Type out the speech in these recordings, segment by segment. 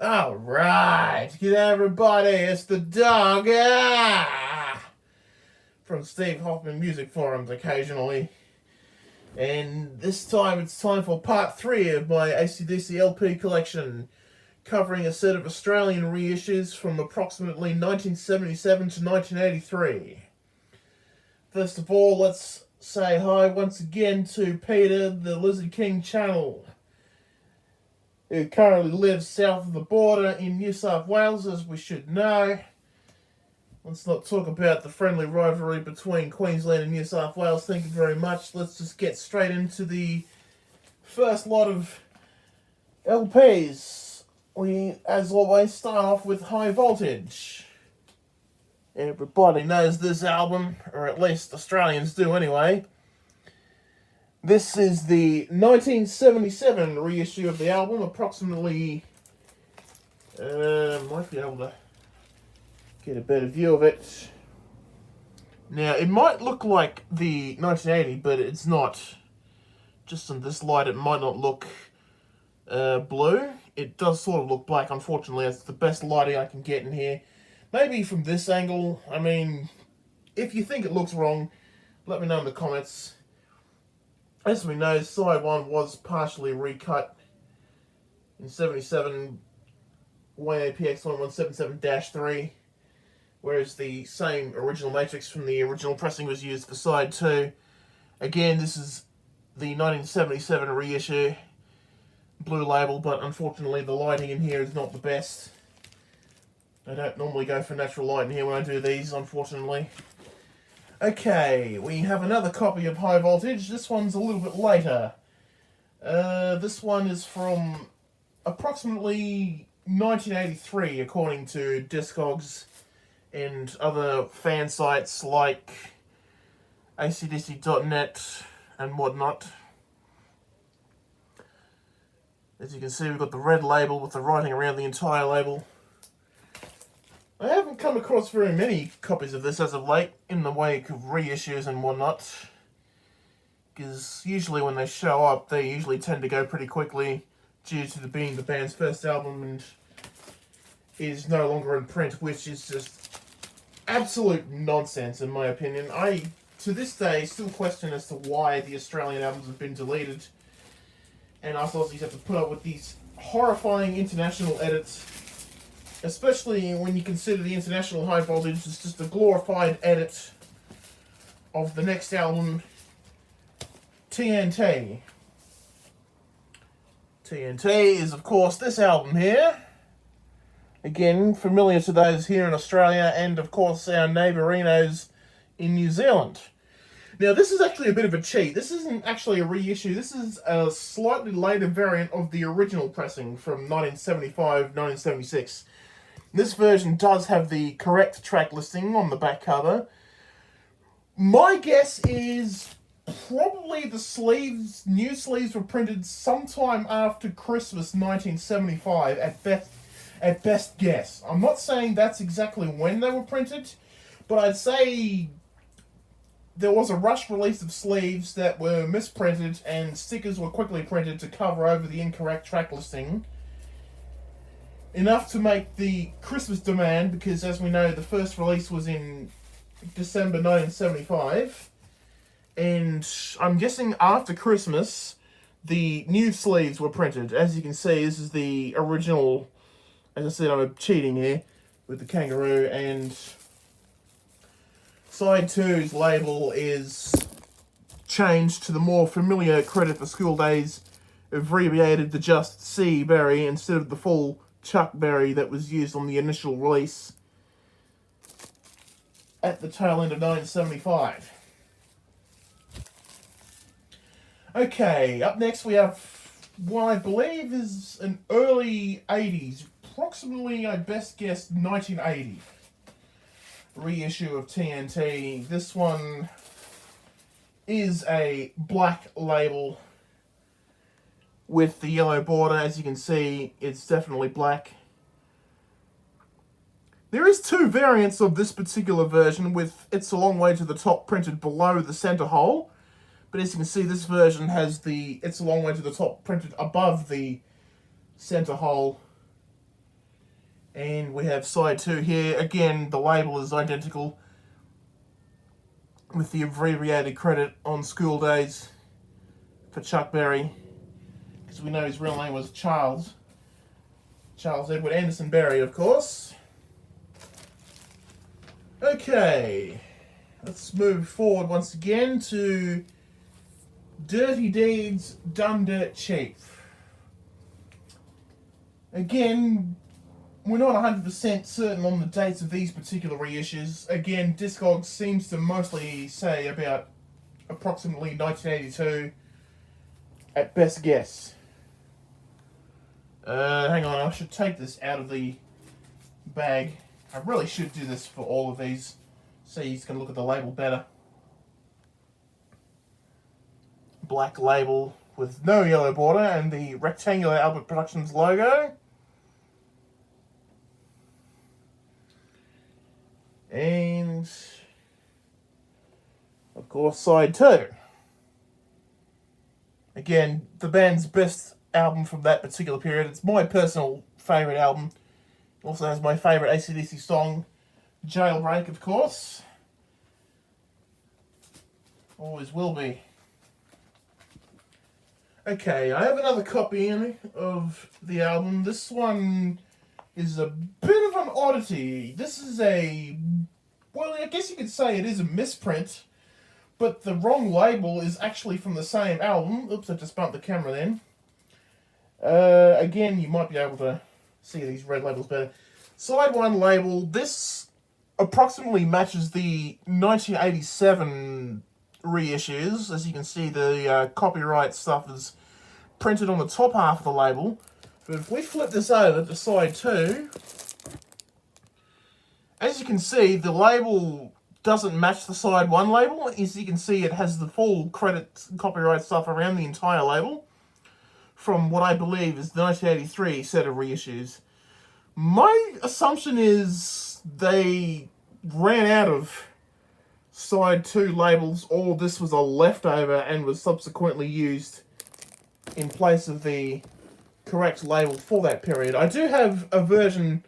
Alright, good everybody, it's the dog, from Steve Hoffman Music Forums occasionally. And this time it's time for part 3 of my AC/DC LP collection, covering a set of Australian reissues from approximately 1977 to 1983. First of all, let's say hi once again to Peter, the Lizard King channel, who currently lives south of the border in New South Wales, as we should know. Let's not talk about the friendly rivalry between Queensland and New South Wales, thank you very much. Let's just get straight into the first lot of LPs. We, as always, start off with High Voltage. Everybody knows this album, or at least Australians do anyway. This is the 1977 reissue of the album, approximately, might be able to get a better view of it. Now, it might look like the 1980, but it's not. Just in this light, it might not look blue. It does sort of look black, unfortunately. That's the best lighting I can get in here. Maybe from this angle. I mean, if you think it looks wrong, let me know in the comments. As we know, side 1 was partially recut in 77 YAPX 1177-3, whereas the same original matrix from the original pressing was used for side 2. Again, this is the 1977 reissue, blue label, but unfortunately the lighting in here is not the best. I don't normally go for natural light in here when I do these, unfortunately. Okay, we have another copy of High Voltage. This one's a little bit later. This one is from approximately 1983, according to Discogs and other fan sites like acdc.net and whatnot. As you can see, we've got the red label with the writing around the entire label. I haven't come across very many copies of this as of late, in the wake of reissues and whatnot, because usually when they show up, they usually tend to go pretty quickly, due to being the band's first album and is no longer in print, which is just absolute nonsense in my opinion. I, to this day, still question as to why the Australian albums have been deleted, and us Aussies have to put up with these horrifying international edits. Especially when you consider the international High Voltage is just a glorified edit of the next album, TNT. TNT is, of course, this album here. Again, familiar to those here in Australia and, of course, our neighbourinos in New Zealand. Now, this is actually a bit of a cheat. This isn't actually a reissue. This is a slightly later variant of the original pressing from 1975-1976. This version does have the correct track listing on the back cover. My guess is probably the sleeves, new sleeves were printed sometime after Christmas 1975 at best guess. I'm not saying that's exactly when they were printed, but I'd say there was a rush release of sleeves that were misprinted and stickers were quickly printed to cover over the incorrect track listing. Enough to make the Christmas demand, because as we know, the first release was in December 1975. And I'm guessing after Christmas, the new sleeves were printed. As you can see, this is the original. As I said, I'm cheating here with the kangaroo. And side 2's label is changed to the more familiar credit for school days, abbreviated to just C. Berry instead of the full Chuck Berry that was used on the initial release at the tail end of 1975. Okay, up next we have what I believe is an early 80s, approximately, I best guess, 1980 reissue of TNT. This one is a black label with the yellow border. As you can see, it's definitely black. There is 2 variants of this particular version, with It's a Long Way to the Top printed below the center hole. But as you can see, this version has the It's a Long Way to the Top printed above the center hole. And we have side 2 here. Again, the label is identical with the abbreviated credit on school days for Chuck Berry, because we know his real name was Charles Edward Anderson Berry, of course. Okay, let's move forward once again to Dirty Deeds Done Dirt Cheap. Again, we're not 100% certain on the dates of these particular reissues. Again, Discogs seems to mostly say about approximately 1982 at best guess. Hang on, I should take this out of the bag. I really should do this for all of these so you can look at the label better. Black label with no yellow border and the rectangular Albert Productions logo. And of course side 2. Again, the band's best album from that particular period. It's my personal favourite album. It also has my favourite AC/DC song, Jailbreak, of course. Always will be. Okay, I have another copy of the album. This one is a bit of an oddity. This is well, I guess you could say it is a misprint, but the wrong label is actually from the same album. Oops, I just bumped the camera then. Again, you might be able to see these red labels better. Side 1 label, this approximately matches the 1987 reissues. As you can see, the copyright stuff is printed on the top half of the label. But if we flip this over to side 2, as you can see, the label doesn't match the side 1 label. As you can see, it has the full credit copyright stuff around the entire label from what I believe is the 1983 set of reissues. My assumption is they ran out of side 2 labels, or this was a leftover and was subsequently used in place of the correct label for that period. I do have a version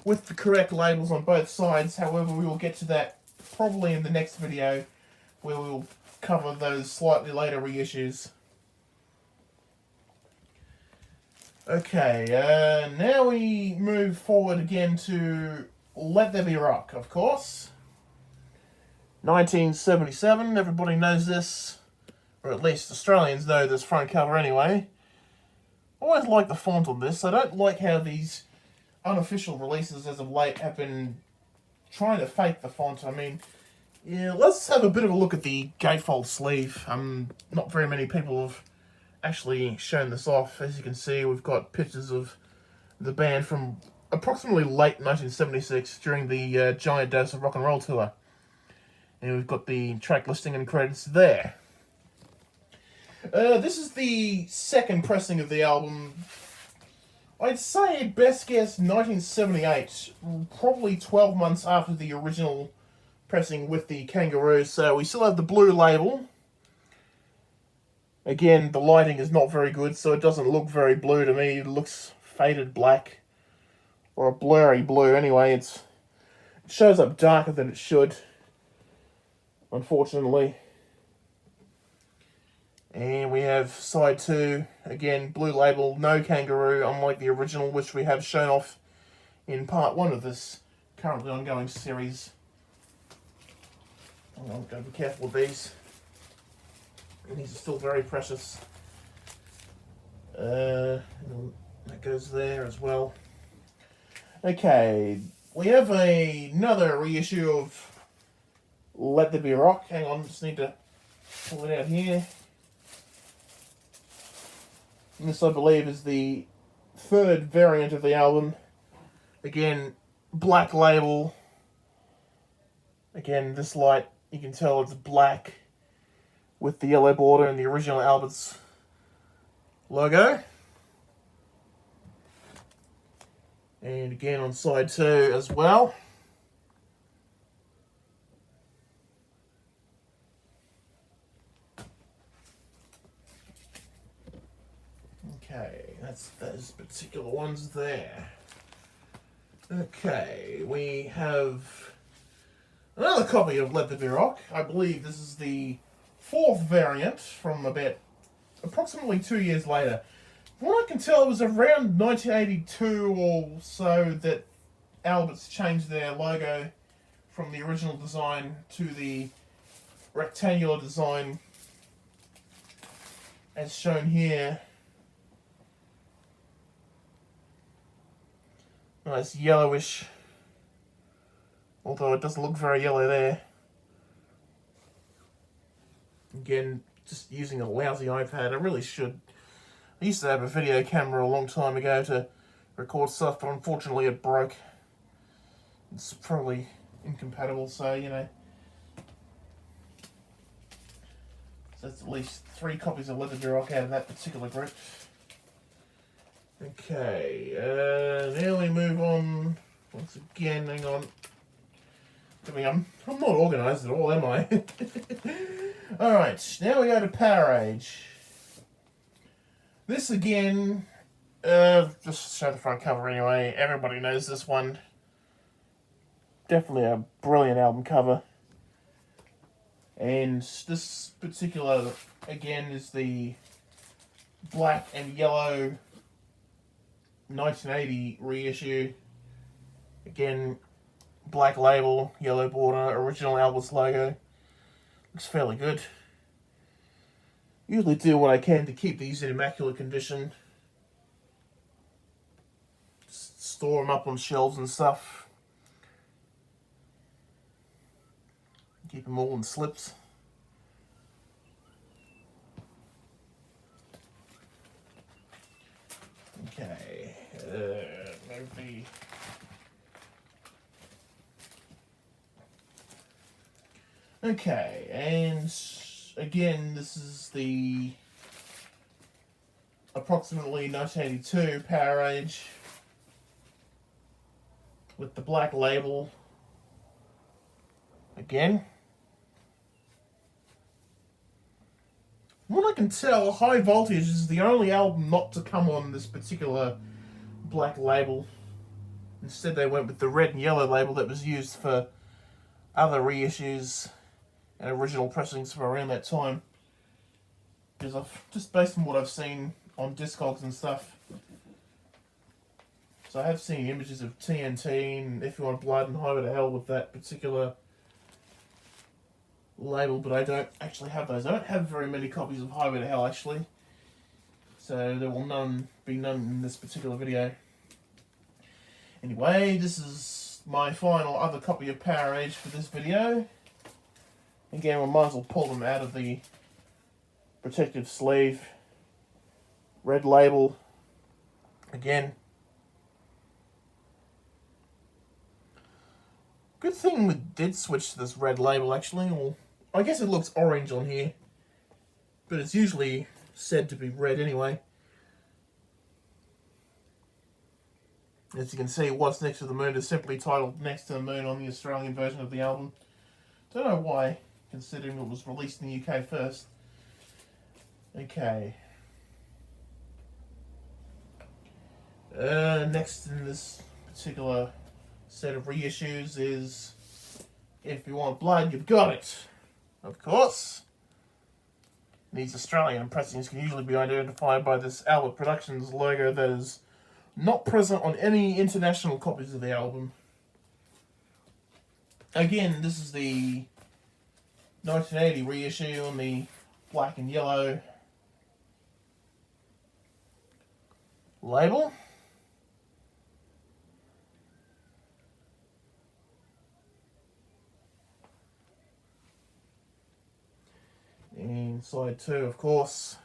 with the correct labels on both sides. However, we will get to that probably in the next video, where we will cover those slightly later reissues. Okay, now we move forward again to Let There Be Rock, of course. 1977, everybody knows this, or at least Australians know this front cover anyway. I always like the font on this. I don't like how these unofficial releases as of late have been trying to fake the font. I mean, yeah, let's have a bit of a look at the gatefold sleeve. Not very many people have actually shown this off. As you can see, we've got pictures of the band from approximately late 1976 during the Giant Dose of Rock and Roll tour. And we've got the track listing and credits there. This is the second pressing of the album. I'd say, best guess, 1978. Probably 12 months after the original pressing with the Kangaroo. So we still have the blue label. Again, the lighting is not very good, so it doesn't look very blue to me. It looks faded black. Or a blurry blue. Anyway, it shows up darker than it should, unfortunately. And we have side 2, again, blue label, no Kangaroo, unlike the original, which we have shown off in part 1 of this currently ongoing series. Oh, I've got to be careful with these. And these are still very precious. That goes there as well. Okay, we have another reissue of Let There Be Rock. Hang on, just need to pull it out here. And this, I believe, is the third variant of the album. Again, black label. Again, this light, you can tell it's black with the yellow border and the original Albert's logo. And again on side 2 as well. Okay, that's those particular ones there. Okay, we have another copy of Let There Be Rock. I believe this is the fourth variant from about approximately 2 years later. From what I can tell, it was around 1982 or so that Albert's changed their logo from the original design to the rectangular design as shown here. Nice yellowish, although it doesn't look very yellow there. Again, just using a lousy iPad. I really should. I used to have a video camera a long time ago to record stuff, but unfortunately it broke. It's probably incompatible, so, you know. So that's at least 3 copies of Let There Be Rock out of that particular group. Okay, now we move on. Once again, hang on. I mean, I'm not organised at all, am I? Alright, now we go to Power Age. This again, just show the front cover anyway. Everybody knows this one. Definitely a brilliant album cover. And this particular, again, is the black and yellow 1980 reissue. Again, black label, yellow border, original Albert's logo. Looks fairly good. Usually do what I can to keep these in immaculate condition. Just store them up on shelves and stuff. Keep them all in slips. Okay, maybe. Okay, and again, this is the approximately 1982 Power Age with the black label. Again, from what I can tell, High Voltage is the only album not to come on this particular black label. Instead, they went with the red and yellow label that was used for other reissues and original pressings from around that time. Because just based on what I've seen on Discogs and stuff. So I have seen images of TNT and If You Want Blood and Highway to Hell with that particular label, but I don't actually have those. I don't have very many copies of Highway to Hell, actually. So there will be none in this particular video. Anyway, this is my final other copy of Power Age for this video. Again, we might as well pull them out of the protective sleeve. Red label. Again. Good thing we did switch to this red label, actually. Well, I guess it looks orange on here. But it's usually said to be red anyway. As you can see, What's Next to the Moon is simply titled Next to the Moon on the Australian version of the album. Don't know why, considering it was released in the UK first. Okay. Next in this particular set of reissues is If You Want Blood, You've Got It. Of course. These Australian pressings can usually be identified by this Albert Productions logo that is not present on any international copies of the album. Again, this is the 1980 reissue on the black and yellow label. And side 2, of course.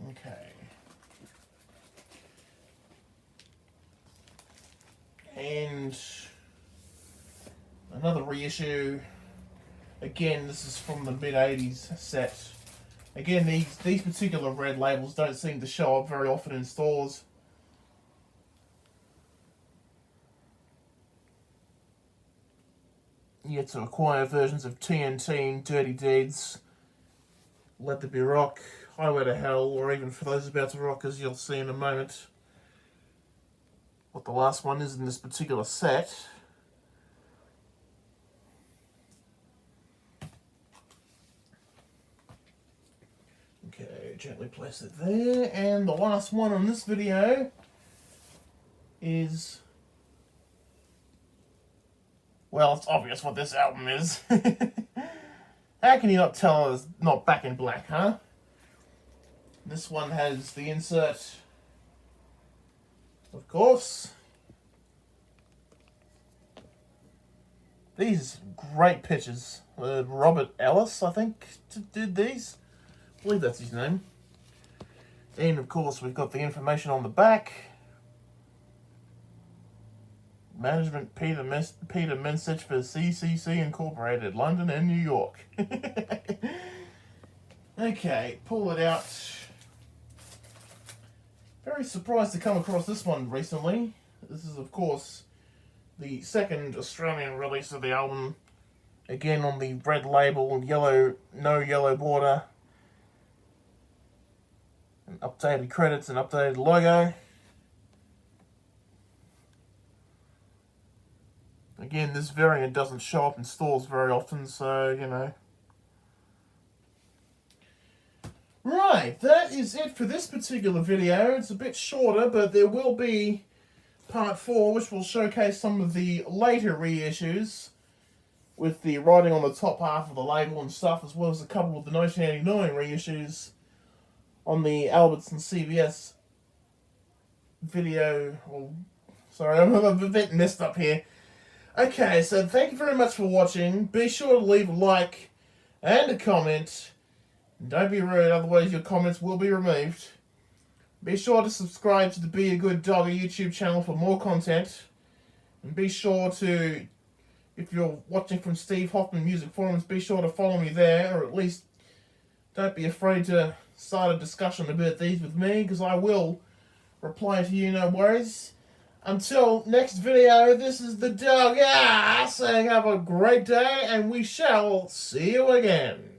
Okay. And another reissue. Again, this is from the mid-80s set. Again, these particular red labels don't seem to show up very often in stores. You get to acquire versions of TNT and Dirty Deeds Let There Be Rock, Highway to Hell, or even For Those About to Rock, as you'll see in a moment what the last one is in this particular set. Okay, gently place it there. And the last one on this video is... well, it's obvious what this album is. How can you not tell it's not Back in Black, huh? This one has the insert, of course. These great pictures. Robert Ellis, I think, did these. I believe that's his name. And of course, we've got the information on the back. Management Peter Mensich for CCC Incorporated, London and New York. Okay, pull it out. Very surprised to come across this one recently. This is, of course, the second Australian release of the album. Again on the red label, no yellow border. And updated credits and updated logo. Again, this variant doesn't show up in stores very often, so, you know. Right, that is it for this particular video. It's a bit shorter, but there will be part 4, which will showcase some of the later reissues with the writing on the top half of the label and stuff, as well as a couple of the 1989 reissues on the Alberts and CBS video. Oh, sorry, I'm a bit messed up here. Okay, so thank you very much for watching. Be sure to leave a like and a comment. Don't be rude, otherwise your comments will be removed. Be sure to subscribe to the Be a Good Dogger YouTube channel for more content. And be sure to, if you're watching from Steve Hoffman Music Forums, be sure to follow me there, or at least don't be afraid to start a discussion about these with me, because I will reply to you, no worries. Until next video, this is the Dogger saying have a great day, and we shall see you again.